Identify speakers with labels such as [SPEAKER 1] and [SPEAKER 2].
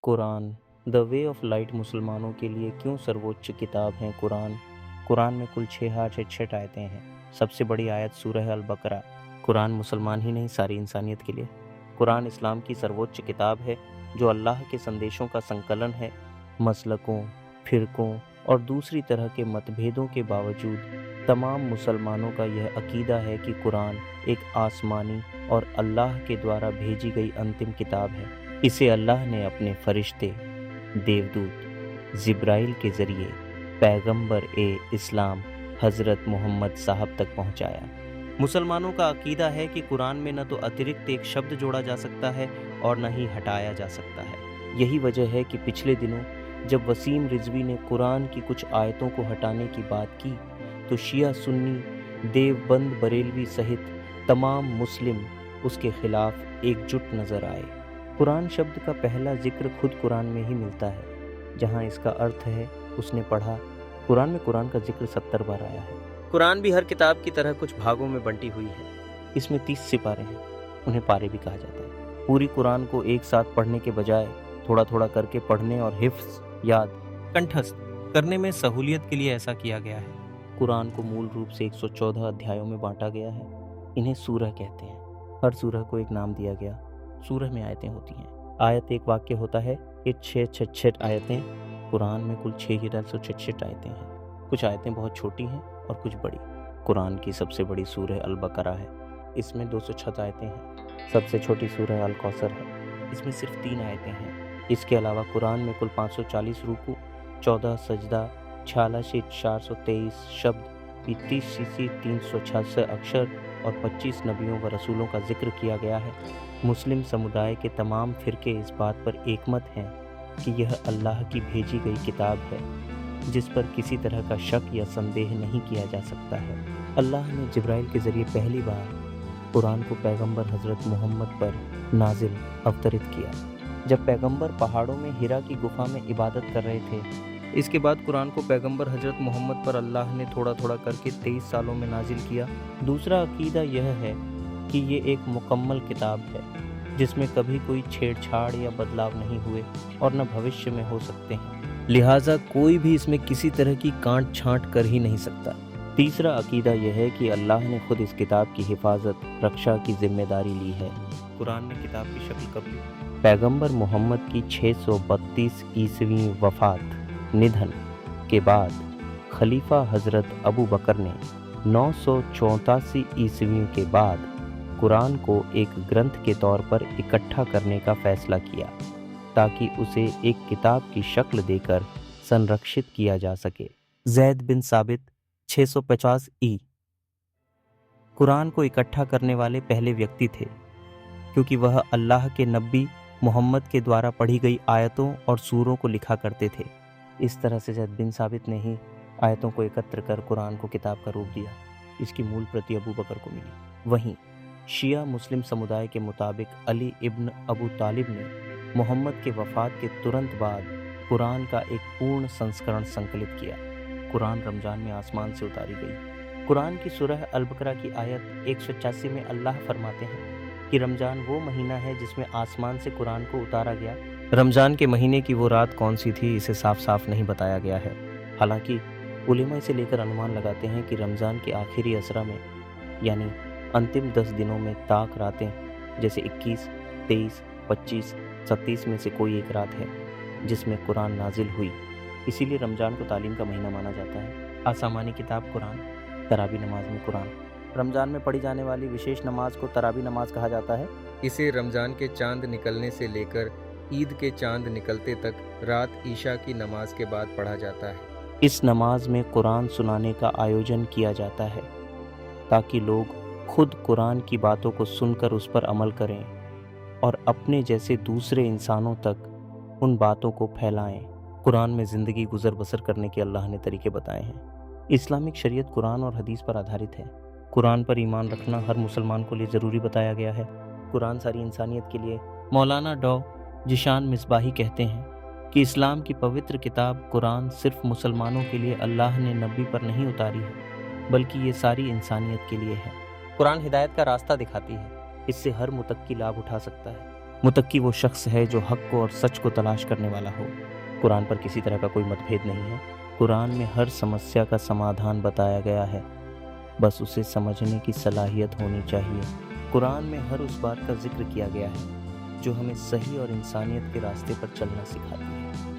[SPEAKER 1] Quran the way of light मुसलमानों के लिए क्यों सर्वोच्च किताब है कुरान में कुल 6,666 आयतें हैं। सबसे बड़ी आयत सूरह अल बकरा। कुरान मुसलमान ही नहीं सारी इंसानियत के लिए। कुरान इस्लाम की सर्वोच्च किताब है जो अल्लाह के संदेशों का संकलन है। मसलकों, फिरकों और दूसरी तरह के मतभेदों के बावजूद तमाम मुसलमानों का यह अकीदा है कि कुरान एक आसमानी और अल्लाह के द्वारा भेजी गई अंतिम किताब है। इसे अल्लाह ने अपने फरिश्ते देवदूत जिब्राइल के ज़रिए पैगंबर इस्लाम हज़रत मोहम्मद साहब तक पहुंचाया। मुसलमानों का अकीदा है कि कुरान में न तो अतिरिक्त एक शब्द जोड़ा जा सकता है और न ही हटाया जा सकता है। यही वजह है कि पिछले दिनों जब वसीम रिजवी ने कुरान की कुछ आयतों को हटाने की बात की तो शिया सुन्नी देवबंद बरेलवी सहित तमाम मुस्लिम उसके खिलाफ एकजुट नज़र आए। कुरान शब्द का पहला जिक्र खुद कुरान में ही मिलता है। जहाँ इसका अर्थ है उसने पढ़ा। कुरान में कुरान का जिक्र 70 बार आया है। कुरान भी हर किताब की तरह कुछ भागों में बंटी हुई है। इसमें 30 सिपारे हैं, उन्हें पारे भी कहा जाता है। पूरी कुरान को एक साथ पढ़ने के बजाय थोड़ा थोड़ा करके पढ़ने और हिफ्स याद कंठस्थ करने में सहूलियत के लिए ऐसा किया गया है। कुरान को मूल रूप से 114 अध्यायों में बांटा गया है। इन्हें सूरह कहते हैं। हर सूरह को एक नाम दिया गया। सूरह में आयतें होती हैं। आयत एक वाक्य होता है। ये 666 आयतें। कुरान में कुल 6,666 आयतें हैं। कुछ आयतें बहुत छोटी हैं और कुछ बड़ी। कुरान की सबसे बड़ी सूरह अल बकरा है। इसमें 206 आयतें हैं। सबसे छोटी सूरह अल कौसर है। इसमें सिर्फ 3 आयतें हैं। इसके अलावा कुरान में कुल 540 रुकू, 14 सजदा, 86 423 शब्द, 30 सीसी 366 अक्षर और 25 नबियों व रसूलों का जिक्र किया गया है। मुस्लिम समुदाय के तमाम फिरके इस बात पर एकमत हैं कि यह अल्लाह की भेजी गई किताब है जिस पर किसी तरह का शक या संदेह नहीं किया जा सकता है। अल्लाह ने जिब्राइल के ज़रिए पहली बार कुरान को पैगंबर हज़रत मोहम्मद पर नाजिल अवतरित किया जब पैगंबर पहाड़ों में हिरा की गुफा में इबादत कर रहे थे। इसके बाद कुरान को पैगंबर हज़रत मोहम्मद पर अल्लाह ने थोड़ा थोड़ा करके 23 सालों में नाजिल किया। दूसरा अकीदा यह है कि ये एक मुकम्मल किताब है जिसमें कभी कोई छेड़छाड़ या बदलाव नहीं हुए और न भविष्य में हो सकते हैं। लिहाजा कोई भी इसमें किसी तरह की काट छांट कर ही नहीं सकता। तीसरा अकीदा यह है कि अल्लाह ने खुद इस किताब की हिफाजत रक्षा की जिम्मेदारी ली है। कुरान ने किताब की शक्ल कब ली? पैगंबर मोहम्मद की 632 ईस्वी वफ़ात निधन के बाद खलीफा हज़रत अबू बकर ने 984 ईस्वी के बाद कुरान को एक ग्रंथ के तौर पर इकट्ठा करने का फैसला किया ताकि उसे एक किताब की शक्ल देकर संरक्षित किया जा सके। ज़ैद बिन साबित 650 ई कुरान को इकट्ठा करने वाले पहले व्यक्ति थे क्योंकि वह अल्लाह के नबी मोहम्मद के द्वारा पढ़ी गई आयतों और सूरों को लिखा करते थे। इस तरह से ज़ैद बिन साबित ने ही आयतों को एकत्र कर कुरान को किताब का रूप दिया। इसकी मूल प्रति अबू बकर को मिली। वहीं शिया मुस्लिम समुदाय के मुताबिक अली इब्न अबू तालिब ने मोहम्मद के वफ़ात के तुरंत बाद कुरान का एक पूर्ण संस्करण संकलित किया। कुरान रमज़ान में आसमान से उतारी गई। कुरान की सूरह अल बकरा की आयत 185 में अल्लाह फरमाते हैं कि रमज़ान वो महीना है जिसमें आसमान से कुरान को उतारा गया। रमज़ान के महीने की वो रात कौन सी थी इसे साफ साफ नहीं बताया गया है। हालांकि उलेमा इसे लेकर अनुमान लगाते हैं कि रमज़ान के आखिरी असरा में यानी अंतिम 10 दिनों में ताक रातें जैसे 21, 23, 25, 27 में से कोई एक रात है जिसमें कुरान नाजिल हुई। इसीलिए रमज़ान को तालीम का महीना माना जाता है। आसमानी किताब कुरान, तरावी नमाज में कुरान। रमज़ान में पढ़ी जाने वाली विशेष नमाज को तरावी नमाज कहा जाता है।
[SPEAKER 2] इसे रमज़ान के चांद निकलने से लेकर ईद के चांद निकलते तक रात ईशा की नमाज के बाद पढ़ा जाता है।
[SPEAKER 1] इस नमाज में कुरान सुनाने का आयोजन किया जाता है ताकि लोग खुद कुरान की बातों को सुनकर उस पर अमल करें और अपने जैसे दूसरे इंसानों तक उन बातों को फैलाएं। कुरान में ज़िंदगी गुजर बसर करने के अल्लाह ने तरीके बताए हैं। इस्लामिक शरीयत कुरान और हदीस पर आधारित है। कुरान पर ईमान रखना हर मुसलमान को लिए ज़रूरी बताया गया है। कुरान सारी इंसानियत के लिए। मौलाना डॉ जिशान मिसबाही कहते हैं कि इस्लाम की पवित्र किताब कुरान सिर्फ मुसलमानों के लिए अल्लाह ने नबी पर नहीं उतारी है बल्कि ये सारी इंसानियत के लिए है। कुरान हिदायत का रास्ता दिखाती है। इससे हर मुतक्की लाभ उठा सकता है। मुतक्की वो शख्स है जो हक को और सच को तलाश करने वाला हो। कुरान पर किसी तरह का कोई मतभेद नहीं है। कुरान में हर समस्या का समाधान बताया गया है, बस उसे समझने की सलाहियत होनी चाहिए। कुरान में हर उस बात का जिक्र किया गया है जो हमें सही और इंसानियत के रास्ते पर चलना सिखाती है।